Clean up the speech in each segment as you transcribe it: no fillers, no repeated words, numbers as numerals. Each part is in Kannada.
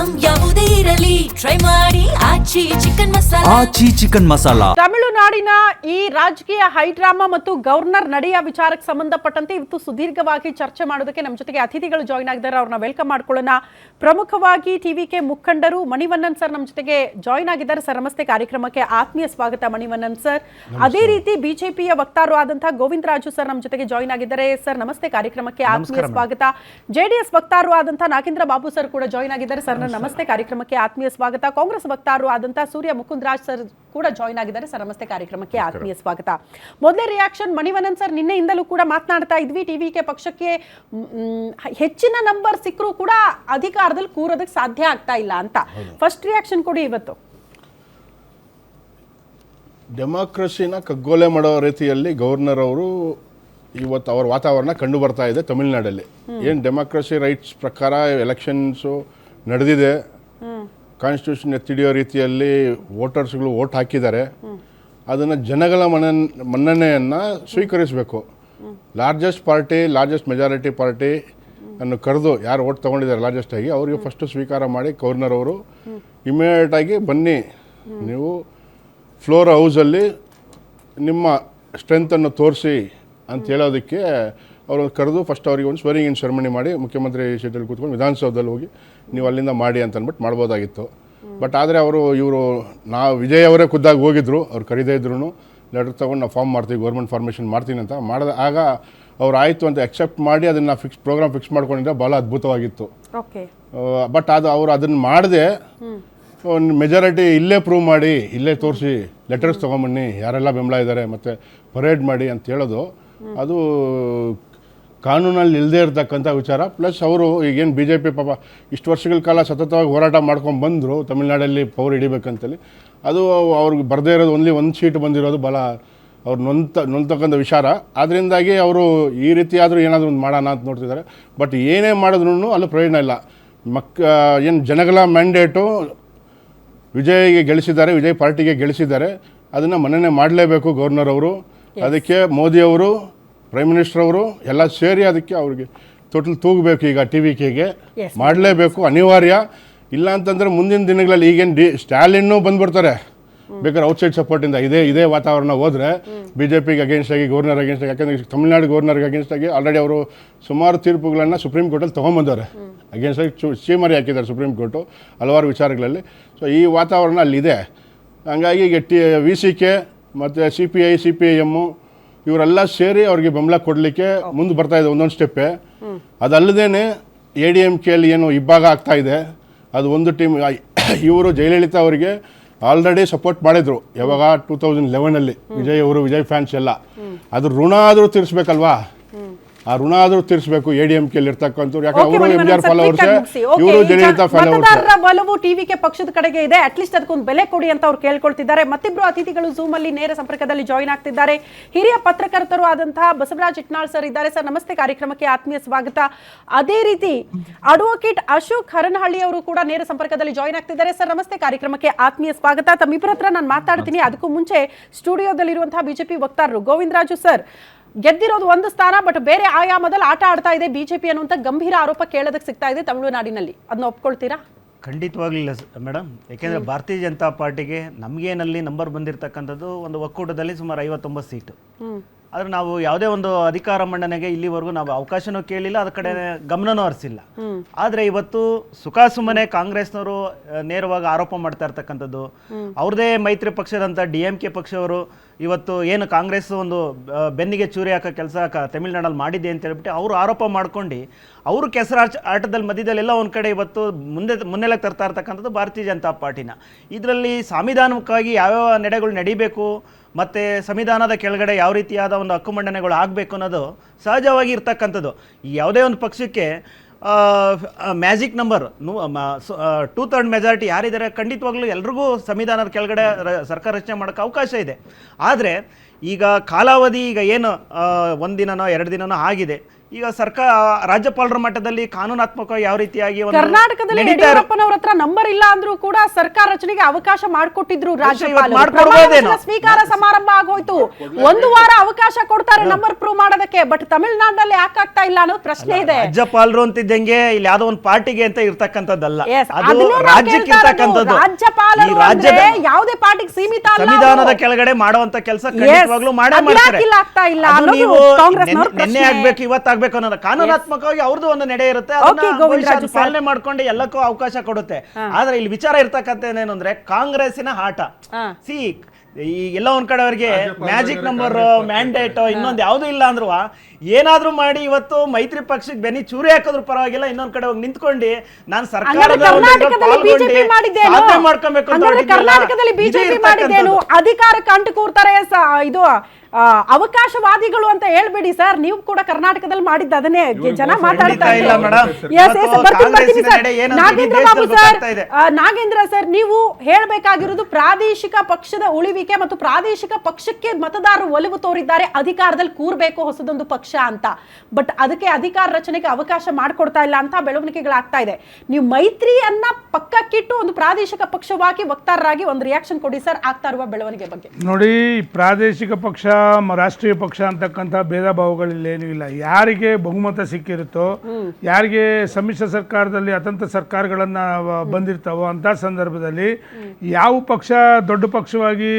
ಐಟಂ ಯಾವುದೇ ಇರಲಿ ಟ್ರೈ ಮಾಡಿ ಆಚಿ ಚಿಕನ್ ಮಸಾಲಾ. ತಮಿಳುನಾಡಿನ ಈ ರಾಜಕೀಯ ಹೈಡ್ರಾಮಾ ಮತ್ತು ಗವರ್ನರ್ ನಡೆಯ ವಿಚಾರಕ್ಕೆ ಸಂಬಂಧಪಟ್ಟಂತೆ ಇವತ್ತು ಸುದೀರ್ಘವಾಗಿ ಚರ್ಚೆ ಮಾಡೋದಕ್ಕೆ ನಮ್ಮ ಜೊತೆಗೆ ಅತಿಥಿಗಳು ಜಾಯಿನ್ ಆಗಿದ್ದಾರೆ. ಅವ್ರನ್ನ ವೆಲ್ಕಮ್ ಮಾಡ್ಕೊಳ್ಳೋಣ. ಪ್ರಮುಖವಾಗಿ ಟಿವಿಕೆ ಮುಖಂಡರು ಮಣಿವಣ್ಣನ್ ಸರ್ ನಮ್ಮ ಜೊತೆಗೆ ಜಾಯಿನ್ ಆಗಿದ್ದಾರೆ. ಸರ್ ನಮಸ್ತೆ, ಕಾರ್ಯಕ್ರಮಕ್ಕೆ ಆತ್ಮೀಯ ಸ್ವಾಗತ ಮಣಿವಣ್ಣನ್ ಸರ್. ಅದೇ ರೀತಿ ಬಿಜೆಪಿಯ ವಕ್ತಾರರು ಆದಂತಹ ಗೋವಿಂದ ರಾಜು ಸರ್ ನಮ್ಮ ಜೊತೆಗೆ ಜಾಯಿನ್ ಆಗಿದ್ದಾರೆ. ಸರ್ ನಮಸ್ತೆ, ಕಾರ್ಯಕ್ರಮಕ್ಕೆ ಆತ್ಮೀಯ ಸ್ವಾಗತ. ಜೆಡಿಎಸ್ ವಕ್ತಾರರು ಆದಂತಹ ನಾಗೇಂದ್ರ ಬಾಬು ಸರ್ ಕೂಡ ಜಾಯಿನ್ ಆಗಿದ್ದಾರೆ. ಸರ್ ನಮಸ್ತೆ, ಕಾರ್ಯಕ್ರಮಕ್ಕೆ ಆತ್ಮೀಯ ಸ್ವಾಗತ. ಕಾಂಗ್ರೆಸ್ ವಕ್ತಾರರು ಆದಂತಹ ಸೂರ್ಯ ಮುಕುಂದ್ ರಾಜ್ ಸರ್ ಕೂಡ ಜಾಯಿನ್ ಆಗಿದ್ದಾರೆ. ಸರ್ ನಮಸ್ತೆ, ಕಾರ್ಯಕ್ರಮಕ್ಕೆ ಆತ್ಮೀಯ ಸ್ವಾಗತ. ಮೊದಲೇ ರಿಯಾಕ್ಷನ್ ಮಣಿವಣ್ಣನ್ ಸರ್, ನಿನ್ನೆಯಿಂದಲೂ ಕೂಡ ಮಾತನಾಡ್ತಾ ಇದ್ವಿ, ಟಿವಿಕೆ ಪಕ್ಷಕ್ಕೆ ಹೆಚ್ಚಿನ ನಂಬರ್ ಸಿಕ್ಕರೂ ಕೂಡ ಅಧಿಕಾರದಲ್ಲಿ ಕೂರೋದಕ್ಕೆ ಸಾಧ್ಯ ಆಗ್ತಾ ಇಲ್ಲ ಅಂತ. ಫಸ್ಟ್ ರಿಯಾಕ್ಷನ್ ಕೊಡಿ ಇವತ್ತು. ಡೆಮಾಕ್ರಸಿನ ಕಗ್ಗೊಲೆ ಮಾಡೋ ರೀತಿಯಲ್ಲಿ ಗವರ್ನರ್ ಅವರು ಇವತ್ತು ಅವರ ವಾತಾವರಣ ಕಂಡು ಬರ್ತಾ ಇದೆ ತಮಿಳುನಾಡಲ್ಲಿ. ಏನು ಡೆಮಾಕ್ರಸಿ ರೈಟ್ಸ್ ಪ್ರಕಾರ ಎಲೆಕ್ಷನ್ಸು ನಡೆದಿದೆ, ಕಾನ್ಸ್ಟಿಟ್ಯೂಷನ್ ಎತ್ತಿಡಿಯೋ ರೀತಿಯಲ್ಲಿ ವೋಟರ್ಸ್ಗಳು ವೋಟ್ ಹಾಕಿದ್ದಾರೆ. ಅದನ್ನು ಜನಗಳ ಮನ್ನಣೆಯನ್ನು ಸ್ವೀಕರಿಸಬೇಕು. ಲಾರ್ಜೆಸ್ಟ್ ಮೆಜಾರಿಟಿ ಪಾರ್ಟಿ ಅನ್ನು ಕರೆದು ಯಾರು ವೋಟ್ ತೊಗೊಂಡಿದ್ದಾರೆ ಲಾರ್ಜೆಸ್ಟ್ ಆಗಿ ಅವರಿಗೆ ಫಸ್ಟು ಸ್ವೀಕಾರ ಮಾಡಿ ಗವರ್ನರ್ ಅವರು ಇಮಿಡಿಯೇಟಾಗಿ ಬನ್ನಿ, ನೀವು ಫ್ಲೋರ್ ಹೌಸಲ್ಲಿ ನಿಮ್ಮ ಸ್ಟ್ರೆಂತನ್ನು ತೋರಿಸಿ ಅಂತ ಹೇಳೋದಕ್ಕೆ ಅವರು ಕರೆದು ಫಸ್ಟ್ ಅವರಿಗೆ ಒಂದು ಸ್ವೇರಿಂಗ್ ಇನ್ ಸೆರೆಮನಿ ಮಾಡಿ ಮುಖ್ಯಮಂತ್ರಿ ಸೀಟಲ್ಲಿ ಕೂತ್ಕೊಂಡು ವಿಧಾನಸೌಧದಲ್ಲಿ ಹೋಗಿ ನೀವು ಅಲ್ಲಿಂದ ಮಾಡಿ ಅಂತ ಅಂದ್ಬಿಟ್ಟು ಮಾಡ್ಬೋದಾಗಿತ್ತು. ಬಟ್ ಆದರೆ ಇವರು ವಿಜಯ್ ಅವರೇ ಖುದ್ದಾಗಿ ಹೋಗಿದ್ರು, ಅವ್ರು ಕರೀದೇ ಇದ್ರು ಲೆಟರ್ ತೊಗೊಂಡು ನಾವು ಫಾರ್ಮ್ ಮಾಡ್ತೀವಿ, ಗೌರ್ಮೆಂಟ್ ಫಾರ್ಮೇಷನ್ ಮಾಡ್ತೀನಿ ಅಂತ ಆಗ ಅವ್ರು ಆಯಿತು ಅಂತ ಅಕ್ಸೆಪ್ಟ್ ಮಾಡಿ ಅದನ್ನು ಪ್ರೋಗ್ರಾಮ್ ಫಿಕ್ಸ್ ಮಾಡ್ಕೊಂಡಿದ್ರೆ ಭಾಳ ಅದ್ಭುತವಾಗಿತ್ತು. ಬಟ್ ಅವರು ಅದನ್ನು ಮಾಡದೆ ಒಂದು ಮೆಜಾರಿಟಿ ಇಲ್ಲೇ ಪ್ರೂವ್ ಮಾಡಿ, ಇಲ್ಲೇ ತೋರಿಸಿ, ಲೆಟರ್ಸ್ ತೊಗೊಂಬನ್ನಿ, ಯಾರೆಲ್ಲ ಬೆಂಬಲ ಇದ್ದಾರೆ ಮತ್ತು ಪರೇಡ್ ಮಾಡಿ ಅಂತ ಹೇಳೋದು ಅದು ಕಾನೂನಲ್ಲಿ ಇಲ್ಲದೆ ಇರತಕ್ಕಂಥ ವಿಚಾರ. ಪ್ಲಸ್ ಅವರು ಈಗೇನು ಬಿ ಜೆ ಪಿ ಪಾಪ ಇಷ್ಟು ವರ್ಷಗಳ ಕಾಲ ಸತತವಾಗಿ ಹೋರಾಟ ಮಾಡ್ಕೊಂಡು ಬಂದರು ತಮಿಳ್ನಾಡಲ್ಲಿ ಪವರ್ ಹಿಡಿಬೇಕಂತೇಳಿ, ಅದು ಅವ್ರಿಗೆ ಬರದೇ ಇರೋದು ಒಂದು ಸೀಟ್ ಬಂದಿರೋದು ಭಾಳ ಅವ್ರು ನೊಂತಕ್ಕಂಥ ವಿಚಾರ. ಅದರಿಂದಾಗಿ ಅವರು ಈ ರೀತಿ ಆದರೂ ಏನಾದರೂ ಒಂದು ಮಾಡೋಣ ಅಂತ ನೋಡ್ತಿದ್ದಾರೆ. ಬಟ್ ಏನೇ ಮಾಡಿದ್ರು ಅಲ್ಲೂ ಪ್ರಯೋಜನ ಇಲ್ಲ. ಏನು ಜನಗಳ ಮ್ಯಾಂಡೇಟು ವಿಜಯ್ಗೆ ಗೆಲ್ಲಿಸಿದ್ದಾರೆ, ವಿಜಯ್ ಪಾರ್ಟಿಗೆ ಗೆಲ್ಲಿಸಿದ್ದಾರೆ, ಅದನ್ನು ಮನ್ನಣೆ ಮಾಡಲೇಬೇಕು ಗವರ್ನರ್ ಅವರು. ಅದಕ್ಕೆ ಮೋದಿಯವರು, ಪ್ರೈಮ್ ಮಿನಿಸ್ಟರ್ ಅವರು ಎಲ್ಲ ಸೇರಿ ಅದಕ್ಕೆ ಅವ್ರಿಗೆ ಟೋಟಲ್ ತೂಗಬೇಕು. ಈಗ ಟಿವಿಕೆಗೆ ಮಾಡಲೇಬೇಕು, ಅನಿವಾರ್ಯ. ಇಲ್ಲ ಅಂತಂದರೆ ಮುಂದಿನ ದಿನಗಳಲ್ಲಿ ಈಗೇನು ಸ್ಟಾಲಿನ್ನೂ ಬಂದ್ಬಿಡ್ತಾರೆ ಬೇಕಾದ್ರೆ ಔಟ್ಸೈಡ್ ಸಪೋರ್ಟಿಂದ. ಇದೇ ವಾತಾವರಣ ಹೋದರೆ ಬಿ ಜೆ ಪಿಗೆ ಅಗೇನ್ಸ್ಟ್ ಆಗಿ, ಗವರ್ನರ್ ಅಗೇನ್ಸ್ಟ್ ಆಗಿ, ಯಾಕಂದರೆ ತಮಿಳ್ನಾಡು ಗವರ್ನರ್ಗೆ ಅಗೇನ್ಸ್ಟ್ ಆಗಿ ಆಲ್ರೆಡಿ ಅವರು ಸುಮಾರು ತೀರ್ಪುಗಳನ್ನು ಸುಪ್ರೀಂ ಕೋರ್ಟಲ್ಲಿ ತೊಗೊಂಬಂದವ್ರೆ. ಅಗೇನ್ಸ್ಟ್ ಆಗಿ ಚೀಮರಿ ಹಾಕಿದ್ದಾರೆ ಸುಪ್ರೀಂ ಕೋರ್ಟು ಹಲವಾರು ವಿಚಾರಗಳಲ್ಲಿ. ಸೊ ಈ ವಾತಾವರಣ ಅಲ್ಲಿದೆ. ಹಂಗಾಗಿ ಈಗ VCK ಮತ್ತು CPI CPIM ಇವರೆಲ್ಲ ಸೇರಿ ಅವ್ರಿಗೆ ಬೆಂಬಲ ಕೊಡಲಿಕ್ಕೆ ಮುಂದೆ ಬರ್ತಾ ಇದೆ ಒಂದೊಂದು ಸ್ಟೆಪ್ಪೇ. ಅದಲ್ಲದೇ ADMK ಅಲ್ಲಿ ಏನು ಇಬ್ಬಾಗ ಆಗ್ತಾ ಇದೆ, ಅದು ಒಂದು ಟೀಮ್. ಇವರು ಜಯಲಲಿತಾ ಅವರಿಗೆ ಆಲ್ರೆಡಿ ಸಪೋರ್ಟ್ ಮಾಡಿದರು ಯಾವಾಗ 2011 ವಿಜಯ್ ಅವರು, ವಿಜಯ್ ಫ್ಯಾನ್ಸ್ ಎಲ್ಲ. ಅದು ಋಣ ಆದರೂ ತೀರಿಸ್ಬೇಕಲ್ವಾ, ಆ ಋಣ ಆದರೂ ತೀರಿಸಬೇಕು ADMK ಅಲ್ಲಿ ಇರ್ತಕ್ಕಂಥವ್ರು. ಯಾಕಂದ್ರೆ ಅವರು MJR ಫಾಲೋವರ್ಸ್, ಇವರು ಜಯಲಲಿತಾ ಫಾಲೋವರ್ಸ್. ಬಲವು ಟಿವಿಕೆ ಪಕ್ಷದ ಕಡೆಗೆ ಇದೆ, ಅಟ್ಲೀಸ್ಟ್ ಅದಕ್ಕೊಂದು ಬೆಲೆ ಕೊಡಿ ಅಂತ ಅವ್ರು ಕೇಳ್ಕೊಳ್ತಿದ್ದಾರೆ. ಮತ್ತಿಬ್ರು ಅತಿಥಿಗಳು ಝೂಮ್ ಅಲ್ಲಿ ನೇರ ಸಂಪರ್ಕದಲ್ಲಿ ಜಾಯಿನ್ ಆಗ್ತಿದ್ದಾರೆ. ಹಿರಿಯ ಪತ್ರಕರ್ತರು ಆದಂತಹ ಬಸವರಾಜ್ ಇಟ್ನಾಳ್ ಸರ್ ಇದ್ದಾರೆ. ಸರ್ ನಮಸ್ತೆ, ಕಾರ್ಯಕ್ರಮಕ್ಕೆ ಆತ್ಮೀಯ ಸ್ವಾಗತ. ಅದೇ ರೀತಿ ಅಡ್ವೊಕೇಟ್ ಅಶೋಕ್ ಹರನಹಳ್ಳಿ ಅವರು ಕೂಡ ನೇರ ಸಂಪರ್ಕದಲ್ಲಿ ಜಾಯಿನ್ ಆಗ್ತಿದ್ದಾರೆ. ಸರ್ ನಮಸ್ತೆ, ಕಾರ್ಯಕ್ರಮಕ್ಕೆ ಆತ್ಮೀಯ ಸ್ವಾಗತ. ತಮ್ಮಿಬ್ಬರ ಹತ್ರ ನಾನು ಮಾತಾಡ್ತೀನಿ. ಅದಕ್ಕೂ ಮುಂಚೆ ಸ್ಟುಡಿಯೋದಲ್ಲಿರುವಂತಹ ಬಿಜೆಪಿ ವಕ್ತಾರರು ಗೋವಿಂದ ರಾಜು ಸರ್, ಗೆದ್ದಿರೋದು ಒಂದು ಸ್ಥಾನ ಬಟ್ ಬೇರೆ ಆಯಾಮದಲ್ಲಿ ಆಟ ಆಡ್ತಾ ಇದೆ ಬಿಜೆಪಿ ಅನ್ನುವಂಥ ಗಂಭೀರ ಆರೋಪ ಕೇಳೋದಕ್ಕೆ ಸಿಗ್ತಾ ಇದೆ ತಮಿಳುನಾಡಿನಲ್ಲಿ. ಅದನ್ನ ಒಪ್ಕೊಳ್ತೀರಾ? ಖಂಡಿತವಾಗ್ಲಿಲ್ಲ ಮೇಡಮ್. ಯಾಕೆಂದರೆ ಭಾರತೀಯ ಜನತಾ ಪಾರ್ಟಿಗೆ ನಮಗೇನಲ್ಲಿ ನಂಬರ್ ಬಂದಿರತಕ್ಕಂಥದ್ದು ಒಂದು ಒಕ್ಕೂಟದಲ್ಲಿ ಸುಮಾರು 59 ಸೀಟು. ಆದರೆ ನಾವು ಯಾವುದೇ ಒಂದು ಅಧಿಕಾರ ಮಂಡನೆಗೆ ಇಲ್ಲಿವರೆಗೂ ನಾವು ಅವಕಾಶನೂ ಕೇಳಿಲ್ಲ, ಅದ ಕಡೆ ಗಮನನೂ ಹರಿಸಿಲ್ಲ. ಆದರೆ ಇವತ್ತು ಸುಖಾಸುಮ್ಮನೆ ಕಾಂಗ್ರೆಸ್ನವರು ನೇರವಾಗಿ ಆರೋಪ ಮಾಡ್ತಾ ಇರ್ತಕ್ಕಂಥದ್ದು, ಅವ್ರದೇ ಮೈತ್ರಿ ಪಕ್ಷದಂಥ DMK ಪಕ್ಷವರು ಇವತ್ತು ಏನು ಕಾಂಗ್ರೆಸ್ ಒಂದು ಬೆನ್ನಿಗೆ ಚೂರಿ ಹಾಕೋ ಕೆಲಸ ತಮಿಳ್ನಾಡಲ್ಲಿ ಮಾಡಿದೆ ಅಂತ ಹೇಳ್ಬಿಟ್ಟು ಅವರು ಆರೋಪ ಮಾಡ್ಕೊಂಡು ಅವರು ಆಟದಲ್ಲಿ ಮಧ್ಯದಲ್ಲೆಲ್ಲ ಒಂದು ಕಡೆ ಇವತ್ತು ಮುನ್ನೆಲೆಗೆ ತರ್ತಾ ಇರ್ತಕ್ಕಂಥದ್ದು ಭಾರತೀಯ ಜನತಾ ಪಾರ್ಟಿನ. ಇದರಲ್ಲಿ ಸಂವಿಧಾನಕ್ಕಾಗಿ ಯಾವ್ಯಾವ ನಡೆಗಳು ನಡಿಬೇಕು ಮತ್ತು ಸಂವಿಧಾನದ ಕೆಳಗಡೆ ಯಾವ ರೀತಿಯಾದ ಒಂದು ಹಕ್ಕು ಮಂಡನೆಗಳು ಆಗಬೇಕು ಅನ್ನೋದು ಸಹಜವಾಗಿ ಇರ್ತಕ್ಕಂಥದ್ದು. ಯಾವುದೇ ಒಂದು ಪಕ್ಷಕ್ಕೆ ಮ್ಯಾಜಿಕ್ ನಂಬರ್ 2/3 ಮೆಜಾರಿಟಿ ಯಾರಿದ್ದಾರೆ ಖಂಡಿತವಾಗ್ಲೂ ಎಲ್ರಿಗೂ ಸಂವಿಧಾನದ ಕೆಳಗಡೆ ಸರ್ಕಾರ ರಚನೆ ಮಾಡೋಕ್ಕೆ ಅವಕಾಶ ಇದೆ. ಆದರೆ ಈಗ ಕಾಲಾವಧಿ ಈಗ ಏನು 1 ದಿನನೋ 2 ದಿನನೋ ಆಗಿದೆ, ಈಗ ಸರ್ಕಾರ ರಾಜ್ಯಪಾಲರ ಮಟ್ಟದಲ್ಲಿ ಕಾನೂನಾತ್ಮಕವಾಗಿ ಯಾವ ರೀತಿಯಾಗಿ ಒಂದು ಕರ್ನಾಟಕದಲ್ಲಿ ನಡೀತಾ ಇರೋ- ಯಡಿಯೂರಪ್ಪನವ್ರ ಹತ್ರ ನಂಬರ್ ಇಲ್ಲ ಅಂದ್ರೂ ಕೂಡ ಸರ್ಕಾರ ರಚನೆಗೆ ಅವಕಾಶ ಮಾಡಿಕೊಟ್ಟಿದ್ರು ರಾಜ್ಯಪಾಲರು. ಮಾಡ್ಕೊಡ್ಬೋದೇನೋ. ಪ್ರಮಾಣ ವಚನ ಸ್ವೀಕಾರ ಸಮಾರಂಭ ಆಗೋಯ್ತು, ಒಂದು ವಾರ ಅವಕಾಶ ಕೊಡ್ತಾರೆ ನಂಬರ್ ಪ್ರೂವ್ ಮಾಡೋದಕ್ಕೆ. ಬಟ್ ತಮಿಳುನಾಡಿನಲ್ಲಿ ಯಾಕಾಗ್ತಾ ಇಲ್ಲ ಅನ್ನೋದು ಪ್ರಶ್ನೆ ಇದೆ. ರಾಜ್ಯಪಾಲರು ಅಂತಿದ್ದಂಗೆ ಇಲ್ಲಿ ಯಾವ್ದೋ ಒಂದು ಪಾರ್ಟಿಗೆ ಅಂತ ಇರ್ತಕ್ಕಂಥದ್ದಲ್ಲ, Yes, ಅದು ಅದನ್ನೂ ನಾವು ರಾಜ್ಯಕ್ಕೆ ಕೇಳ್ತಾ ಇರೋದು. ಇರ್ತಕ್ಕಂಥದ್ದು. ರಾಜ್ಯಪಾಲರು ಈ ರಾಜ್ಯದ ಅಂದ್ರೆ ಯಾವುದೇ ಪಾರ್ಟಿಗೆ ಸೀಮಿತ ಅಲ್ಲ. ಸಂವಿಧಾನದ ಅವರು. ಕೆಳಗಡೆ ಮಾಡುವಂತ ಕೆಲಸ ಖಂಡಿತವಾಗ್ಲೂ ಮಾಡೇ ಅದು ಮಾಡ್ತಾರೆ. ಯಾಕಿಲ್ಲ ಆಗ್ತಾ ಇಲ್ಲ ಅದು ಅನ್ನೋದು ನೀವು ಕಾಂಗ್ರೆಸ್ನವ್ರ ನೆನ್ನೆ ಪ್ರಶ್ನೆ. ಆಗ್ಬೇಕು ಇವತ್ತಾಗ್ಬೇಕು ಅನ್ನೋದು ಕಾನೂನಾತ್ಮಕವಾಗಿ ಅವ್ರದ್ದು ಒಂದು ನಡೆ ಇರುತ್ತೆ, Okay, ಅದನ್ನ ಗೋವಿಂದರಾಜು ಭವಿಷ್ಯ ಸರ್. ಪಾಲನೆ ಮಾಡ್ಕೊಂಡು ಎಲ್ಲಕ್ಕೂ ಅವಕಾಶ ಕೊಡುತ್ತೆ. ಆದ್ರೆ ಇಲ್ಲಿ ವಿಚಾರ ಇರ್ತಕ್ಕಂಥ ಏನು ಅಂದ್ರೆ ಕಾಂಗ್ರೆಸ್ಸಿನ ಆಟ. ಸಿ ಈ ಎಲ್ಲ ಒಂದ್ ಕಡೆ ಅವ್ರಿಗೆ ಮ್ಯಾಜಿಕ್ ನಂಬರ್ ಮ್ಯಾಂಡೇಟ್ ಇನ್ನೊಂದು ಯಾವ್ದು ಇಲ್ಲ ಅಂದ್ರು ಏನಾದ್ರೂ ಮಾಡಿ ಇವತ್ತು ಮೈತ್ರಿ ಪಕ್ಷಕ್ಕೆ ಬೆನ್ನಿ ಚೂರಿ ಹಾಕೋದ್ರ ಪರವಾಗಿಲ್ಲ, ಇನ್ನೊಂದ್ ಕಡೆ ಹೋಗಿ ನಿಂತ್ಕೊಂಡು ನಾನು ಸರ್ಕಾರದ ಕರ್ನಾಟಕದಲ್ಲಿ ಮಾಡ್ಕೊಬೇಕು ಅಂತ ಕರ್ನಾಟಕದಲ್ಲಿ ಬಿಜೆಪಿ ಮಾಡಿದ್ದೇನು, ಅಧಿಕಾರಕ್ಕೆ ಅಂಟು ಕೂರ್ತಾರೆ ಇದು ಅವಕಾಶವಾದಿಗಳು ಅಂತ ಹೇಳ್ಬೇಡಿ ಸರ್. ನೀವು ಕೂಡ ಕರ್ನಾಟಕದಲ್ಲಿ ಮಾಡಿದ್ದ ಅದನ್ನೇ ಜನ ಮಾತಾಡ್ತಾ ಇಲ್ಲ madam. Nagendra Babu sir, Nagendra sir, ನೀವು ಹೇಳ್ಬೇಕಾಗಿರೋದು ಪ್ರಾದೇಶಿಕ ಪಕ್ಷದ ಉಳಿವಿಕೆ ಮತ್ತು ಪ್ರಾದೇಶಿಕ ಪಕ್ಷಕ್ಕೆ ಮತದಾರರು ಒಲವು ತೋರಿದ್ದಾರೆ, ಅಧಿಕಾರದಲ್ಲಿ ಕೂರ್ಬೇಕು ಹೊಸದೊಂದು ಪಕ್ಷ ಅಂತ. ಬಟ್ ಅದಕ್ಕೆ ಅಧಿಕಾರ ರಚನೆಗೆ ಅವಕಾಶ ಮಾಡಿಕೊಡ್ತಾ ಇಲ್ಲ ಅಂತ ಬೆಳವಣಿಗೆಗಳಾಗ್ತಾ ಇದೆ. ನೀವು ಮೈತ್ರಿಯನ್ನ ಪಕ್ಕಕ್ಕಿಟ್ಟು ಒಂದು ಪ್ರಾದೇಶಿಕ ಪಕ್ಷವಾಗಿ ವಕ್ತಾರರಾಗಿ ಒಂದು ರಿಯಾಕ್ಷನ್ ಕೊಡಿ ಸರ್ ಆಗ್ತಾ ಇರುವ ಬೆಳವಣಿಗೆ ಬಗ್ಗೆ. ನೋಡಿ, ಪ್ರಾದೇಶಿಕ ಪಕ್ಷ ರಾಷ್ಟ್ರೀಯ ಪಕ್ಷ ಅಂತಕ್ಕಂಥ ಭೇದ ಭಾವಗಳಿಲ್ಲ, ಏನೂ ಇಲ್ಲ. ಯಾರಿಗೆ ಬಹುಮತ ಸಿಕ್ಕಿರುತ್ತೋ, ಯಾರಿಗೆ ಸಮ್ಮಿಶ್ರ ಸರ್ಕಾರದಲ್ಲಿ ಅತಂತ್ರ ಸರ್ಕಾರಗಳನ್ನ ಬಂದಿರ್ತಾವೋ ಅಂತ ಸಂದರ್ಭದಲ್ಲಿ ಯಾವ ಪಕ್ಷ ದೊಡ್ಡ ಪಕ್ಷವಾಗಿ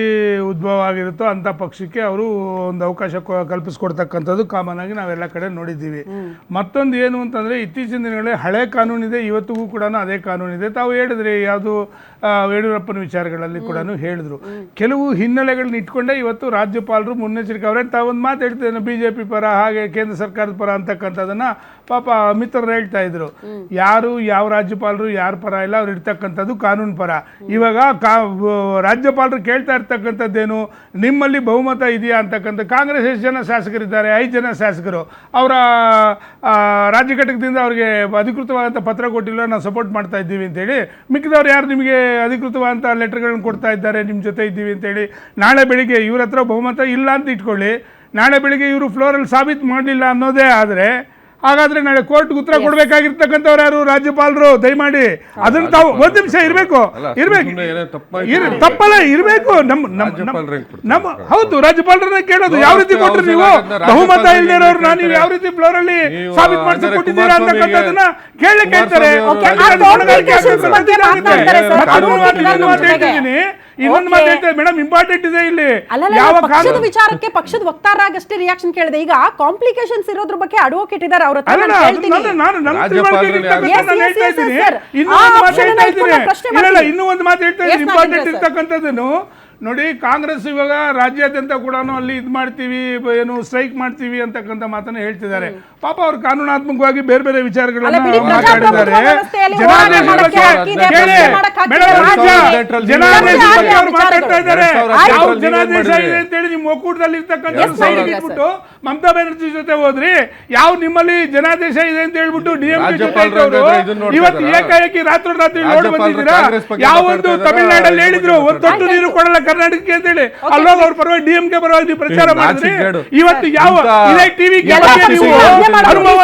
ಉದ್ಭವ ಆಗಿರುತ್ತೋ ಅಂತ ಪಕ್ಷಕ್ಕೆ ಅವರು ಒಂದು ಅವಕಾಶ ಕಲ್ಪಿಸ್ಕೊಡ್ತಕ್ಕಂಥದ್ದು ಕಾಮನ್ ಆಗಿ ನಾವೆಲ್ಲ ಕಡೆ ನೋಡಿದ್ದೀವಿ. ಮತ್ತೊಂದು ಏನು ಅಂತಂದ್ರೆ, ಇತ್ತೀಚಿನ ದಿನಗಳಲ್ಲಿ ಹಳೆ ಕಾನೂನಿದೆ, ಇವತ್ತಿಗೂ ಕೂಡ ಅದೇ ಕಾನೂನಿದೆ. ತಾವು ಹೇಳಿದ್ರಿ ಯಾವುದು ಯಡಿಯೂರಪ್ಪನ ವಿಚಾರಗಳಲ್ಲಿ ಕೂಡ ಹೇಳಿದ್ರು. ಕೆಲವು ಹಿನ್ನೆಲೆಗಳನ್ನ ಇಟ್ಕೊಂಡೇ ಇವತ್ತು ರಾಜ್ಯಪಾಲರು ಮುನ್ನೆಚ್ಚರಿಕೆ ಅವರೇ ತಾವೊಂದು ಮಾತು ಹೇಳ್ತಿದ್ದೇನೆ, ಬಿಜೆಪಿ ಪರ ಹಾಗೆ ಕೇಂದ್ರ ಸರ್ಕಾರದ ಪರ ಅಂತಕ್ಕಂಥದ್ದನ್ನ ಪಾಪ ಮಿತ್ರರು ಹೇಳ್ತಾ ಇದ್ರು. ಯಾರು ಯಾವ ರಾಜ್ಯಪಾಲರು ಯಾರ ಪರ ಇಲ್ಲ, ಅವ್ರು ಇರ್ತಕ್ಕಂಥದ್ದು ಕಾನೂನು ಪರ. ಇವಾಗ ರಾಜ್ಯಪಾಲರು ಕೇಳ್ತಾ ಇರ್ತಕ್ಕಂಥದ್ದೇನು, ನಿಮ್ಮಲ್ಲಿ ಬಹುಮತ ಇದೆಯಾ ಅಂತಕ್ಕಂಥ. ಕಾಂಗ್ರೆಸ್ ಎಷ್ಟು ಜನ ಶಾಸಕರಿದ್ದಾರೆ? 5 ಜನ ಶಾಸಕರು. ಅವರ ರಾಜ್ಯ ಘಟಕದಿಂದ ಅವ್ರಿಗೆ ಅಧಿಕೃತವಾದಂಥ ಪತ್ರ ಕೊಟ್ಟಿಲ್ಲ, ನಾವು ಸಪೋರ್ಟ್ ಮಾಡ್ತಾ ಇದ್ದೀವಿ ಅಂತೇಳಿ. ಮಿಕ್ಕಿದವ್ರು ಯಾರು ನಿಮಗೆ ಅಧಿಕೃತವಾದಂಥ ಲೆಟರ್ಗಳನ್ನು ಕೊಡ್ತಾ ಇದ್ದಾರೆ, ನಿಮ್ಮ ಜೊತೆ ಇದ್ದೀವಿ ಅಂತೇಳಿ? ನಾಳೆ ಬೆಳಿಗ್ಗೆ ಇವ್ರ ಹತ್ರ ಬಹುಮತ ಇಲ್ಲ ಅಂತ ಇಟ್ಕೊಳ್ಳಿ, ನಾಳೆ ಬೆಳಿಗ್ಗೆ ಇವರು ಫ್ಲೋರಲ್ಲಿ ಸಾಬೀತು ಮಾಡಲಿಲ್ಲ ಅನ್ನೋದೇ ಆದರೆ, ಹಾಗಾದ್ರೆ ನಾಳೆ ಕೋರ್ಟ್ಗೆ ಉತ್ತರ ಕೊಡ್ಬೇಕಾಗಿರ್ತಕ್ಕಂಥವ್ರು ಯಾರು? ರಾಜ್ಯಪಾಲರು. ದಯಮಾಡಿ ಅದನ್ನ ತಾವು ಒಂದು ನಿಮಿಷ ಇರಬೇಕು, ತಪ್ಪಲ್ಲ ಇರಬೇಕು. ನಮ್ಮ ಹೌದು, ರಾಜ್ಯಪಾಲರನ್ನ ಕೇಳೋದು. ಯಾವ ರೀತಿ ಕೊಟ್ರಿ ನೀವು? ಬಹುಮತ ಇಲ್ದಿರೋರ್ನ ನೀವು ಯಾವ ರೀತಿ ಫ್ಲೋರಲ್ಲಿ ಸಾಬೀತು ಮಾಡಿಸಿ ಕೊಟ್ಟಿದ್ದೀರಾ ಅಂತಕ್ಕಂಥದ್ದನ್ನ ಕೇಳಲಿಕ್ಕೆ ಹೇಳ್ತಾರೆ. ಇನ್ನೊಂದು ಮಾತು ಹೇಳ್ತಾರೆ ಮೇಡಮ್, ಇಂಪಾರ್ಟೆಂಟ್ ಇದೆ ಇಲ್ಲಿ. ಯಾವ ಪಕ್ಷದ ವಿಚಾರಕ್ಕೆ ಪಕ್ಷದ ವಕ್ತಾರರಾಗಷ್ಟೇ ರಿಯಾಕ್ಷನ್ ಕೇಳಿದೆ. ಈಗ ಕಾಂಪ್ಲಿಕೇಶನ್ಸ್ ಇರೋದ್ರ ಬಗ್ಗೆ ಅಡ್ವೊಕೇಟ್ ಇದ್ದಾರೆ, ಅವ್ರ ಹತ್ರ ನಾನು ಹೇಳ್ತೀನಿ. ಇನ್ನೂ ಒಂದು ಮಾತು ಹೇಳ್ತಾ ಇದ್ದೀನಿ, ಇಂಪಾರ್ಟೆಂಟ್ ಇರ್ತಕ್ಕಂಥದ್ದನ್ನು ನೋಡಿ. ಕಾಂಗ್ರೆಸ್ ಇವಾಗ ರಾಜ್ಯಾದ್ಯಂತ ಕೂಡ ಅಲ್ಲಿ ಇದು ಮಾಡ್ತೀವಿ, ಏನು ಸ್ಟ್ರೈಕ್ ಮಾಡ್ತೀವಿ ಅಂತಕ್ಕಂಥ ಮಾತನ್ನ ಹೇಳ್ತಿದ್ದಾರೆ. ಪಾಪ ಅವ್ರು ಕಾನೂನಾತ್ಮಕವಾಗಿ ಬೇರೆ ಬೇರೆ ವಿಚಾರಗಳನ್ನ ಮಾತಾಡಿದ್ದಾರೆ. ಜನಾದೇಶದ ಬಗ್ಗೆ ಅವ್ರು ಮಾತಾಡ್ತಾ ಇದ್ದಾರೆ. ಯಾವ ಜನಾದೇಶ ಇದೆ ಅಂತೇಳಿ ನಿಮ್ಮ ಒಕ್ಕೂಟದಲ್ಲಿ ಇರ್ತಕ್ಕಂಥ ಸೈಡ್ ಇಟ್ಬಿಟ್ಟು ಮಮತಾ ಬ್ಯಾನರ್ಜಿ ಜೊತೆ ಹೋದ್ರಿ. ಯಾವ ನಿಮ್ಮಲ್ಲಿ ಜನಾದೇಶ ಇದೆ ಅಂತ ಹೇಳ್ಬಿಟ್ಟು DMK ಜೊತೆ ಇವತ್ತು ಏಕಾಏಕಿ ರಾತ್ರಿ ನೋಡ್ ಬಂದಿದ್ದೀರಾ? ಯಾವೊಂದು ತಮಿಳುನಾಡಲ್ಲಿ ಹೇಳಿದ್ರು ಒಂದು ತೊಟ್ಟು ನೀರು ಕೊಡಲ್ಲ ಕರ್ನಾಟಕಕ್ಕೆ ಅಂತೇಳಿ, ಅಲ್ಲೋಗ ಅವ್ರ ಪರವಾಗಿ DMK ಪರವಾಗಿ ನೀವು ಪ್ರಚಾರ ಮಾಡಿದ್ರಿ. ಇವತ್ತು ಯಾವ ಇದೇ ಟಿವಿ